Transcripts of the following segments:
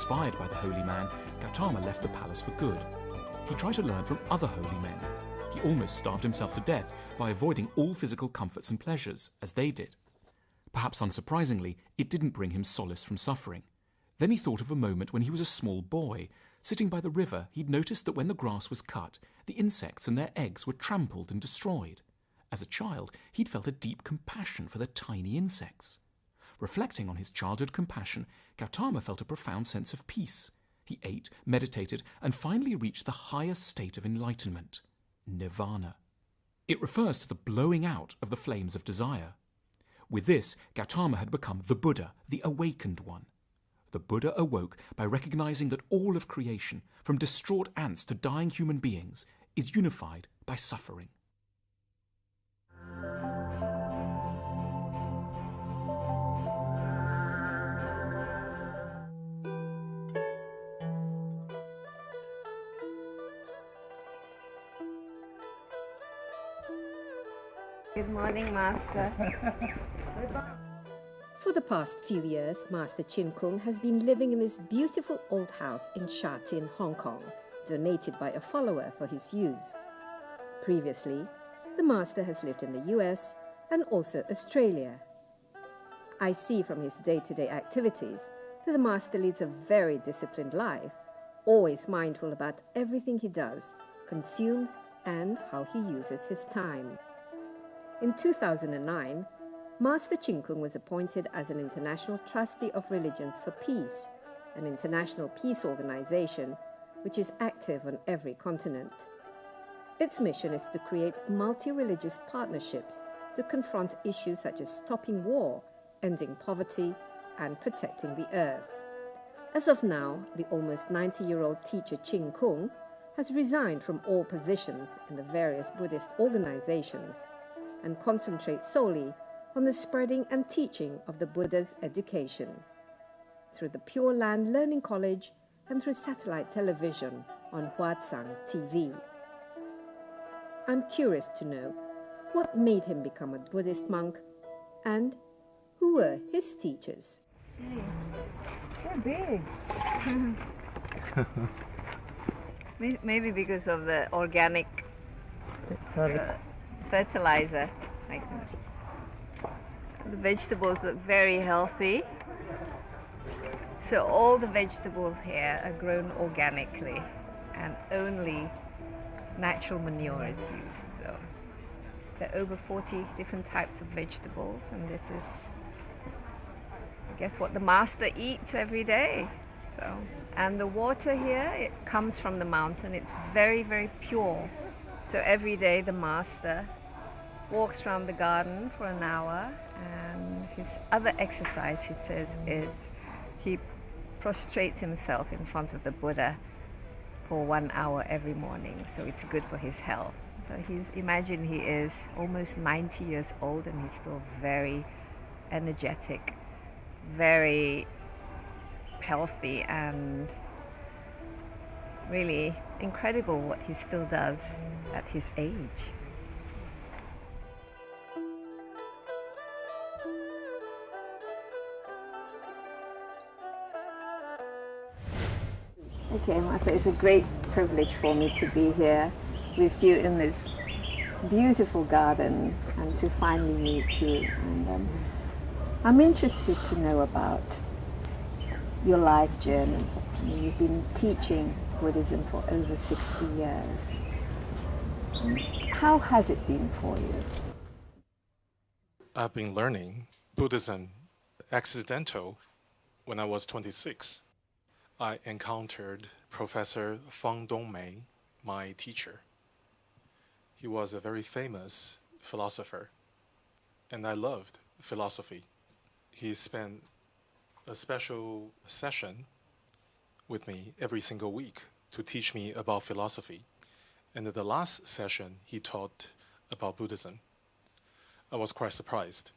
Inspired by the holy man, Gautama left the palace for good. He tried to learn from other holy men. He almost starved himself to death by avoiding all physical comforts and pleasures, as they did. Perhaps unsurprisingly, it didn't bring him solace from suffering. Then he thought of a moment when he was a small boy. Sitting by the river, he'd noticed that when the grass was cut, the insects and their eggs were trampled and destroyed. As a child, he'd felt a deep compassion for the tiny insects. Reflecting on his childhood compassion, Gautama felt a profound sense of peace. He ate, meditated, and finally reached the highest state of enlightenment, nirvana. It refers to the blowing out of the flames of desire. With this, Gautama had become the Buddha, the awakened one. The Buddha awoke by recognizing that all of creation, from distraught ants to dying human beings, is unified by suffering. Good morning, Master. For the past few years, Master Chin Kung has been living in this beautiful old house in Sha Tin, Hong Kong, donated by a follower for his use. Previously, the Master has lived in the US and also Australia. I see from his day-to-day activities that the Master leads a very disciplined life, always mindful about everything he does, consumes, and how he uses his time. In 2009, Master Chin Kung was appointed as an International Trustee of Religions for Peace, an international peace organization which is active on every continent. Its mission is to create multi-religious partnerships to confront issues such as stopping war, ending poverty, and protecting the earth. As of now, the almost 90-year-old teacher Chin Kung has resigned from all positions in the various Buddhist organizations and concentrates solely on the spreading and teaching of the Buddha's education through the Pure Land Learning College and through satellite television on Huatsang TV. I'm curious to know what made him become a Buddhist monk and who were his teachers. They're big. Maybe because of the organic fertilizer. The vegetables look very healthy. So all the vegetables here are grown organically and only natural manure is used. So there are over 40 different types of vegetables, and this is, I guess, what the Master eats every day. So, and the water here, it comes from the mountain. It's very, very pure. So every day the Master walks around the garden for an hour, and his other exercise, he says, is he prostrates himself in front of the Buddha for 1 hour every morning. So it's good for his health. So imagine he is almost 90 years old and he's still very energetic, very healthy, and really incredible what he still does at his age. Okay, Martha, it's a great privilege for me to be here with you in this beautiful garden and to finally meet you. And I'm interested to know about your life journey. I mean, you've been teaching Buddhism for over 60 years. How has it been for you? I've been learning Buddhism accidental when I was 26. I encountered Professor Fang Dongmei, my teacher. He was a very famous philosopher, and I loved philosophy. He spent a special session with me every single week to teach me about philosophy. And at the last session, he taught about Buddhism. I was quite surprised.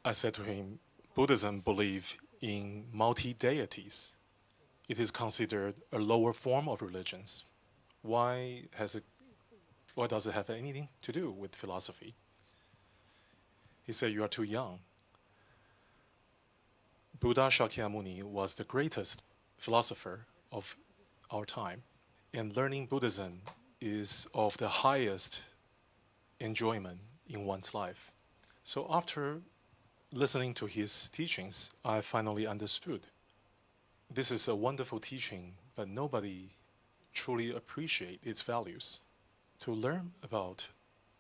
I said to him, Buddhism believes in multi-deities. It is considered a lower form of religions. Why does it have anything to do with philosophy? He said, you are too young. Buddha Shakyamuni was the greatest philosopher of our time. And learning Buddhism is of the highest enjoyment in one's life. So after listening to his teachings, I finally understood. This is a wonderful teaching, but nobody truly appreciates its values. To learn about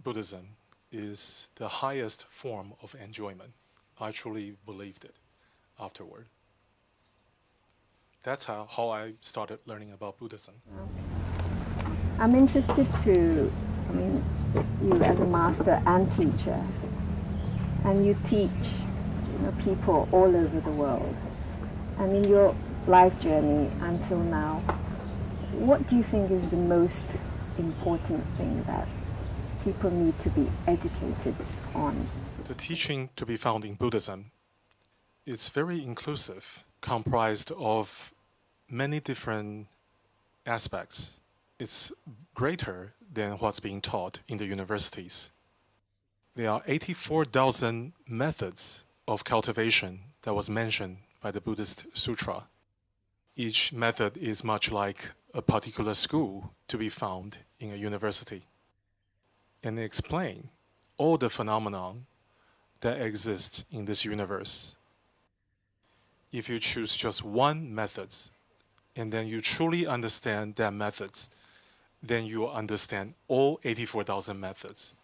Buddhism is the highest form of enjoyment. I truly believed it afterward. That's how I started learning about Buddhism. I'm interested to, you as a master and teacher, and you teach people all over the world. And in your life journey until now, what do you think is the most important thing that people need to be educated on? The teaching to be found in Buddhism is very inclusive, comprised of many different aspects. It's greater than what's being taught in the universities. There are 84,000 methods of cultivation that was mentioned by the Buddhist Sutra. Each method is much like a particular school to be found in a university. And they explain all the phenomenon that exists in this universe. If you choose just one method, and then you truly understand that methods, then you will understand all 84,000 methods.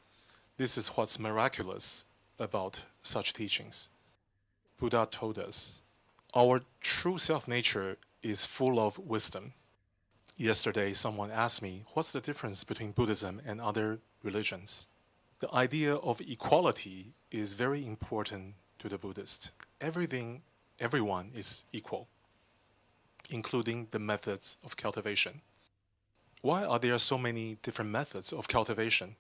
This is what's miraculous about such teachings. Buddha told us, our true self-nature is full of wisdom. Yesterday, someone asked me, what's the difference between Buddhism and other religions? The idea of equality is very important to the Buddhist. Everyone is equal, including the methods of cultivation. Why are there so many different methods of cultivation?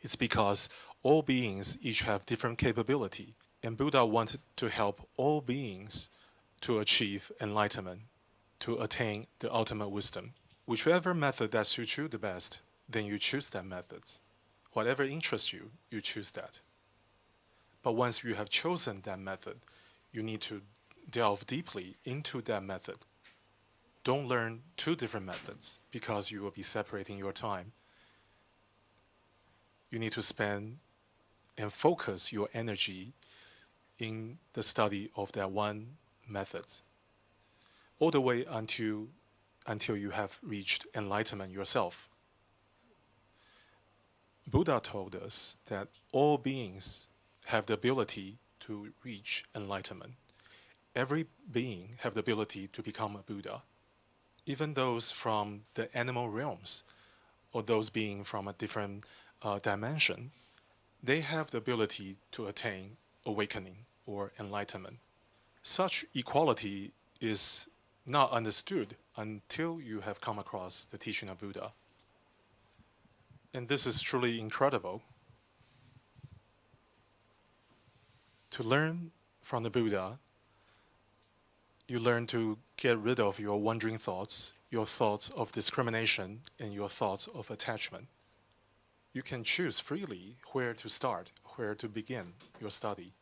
It's because all beings each have different capability, and Buddha wanted to help all beings to achieve enlightenment, to attain the ultimate wisdom. Whichever method that suits you the best, then you choose that method. Whatever interests you, you choose that. But once you have chosen that method, you need to delve deeply into that method. Don't learn two different methods because you will be separating your time. You need to spend and focus your energy in the study of that one method, all the way until you have reached enlightenment yourself. Buddha told us that all beings have the ability to reach enlightenment. Every being have the ability to become a Buddha. Even those from the animal realms, or those being from a different dimension, they have the ability to attain awakening or enlightenment. Such equality is not understood until you have come across the teaching of Buddha. And this is truly incredible. To learn from the Buddha, you learn to get rid of your wandering thoughts, your thoughts of discrimination, and your thoughts of attachment. You can choose freely where to start, where to begin your study.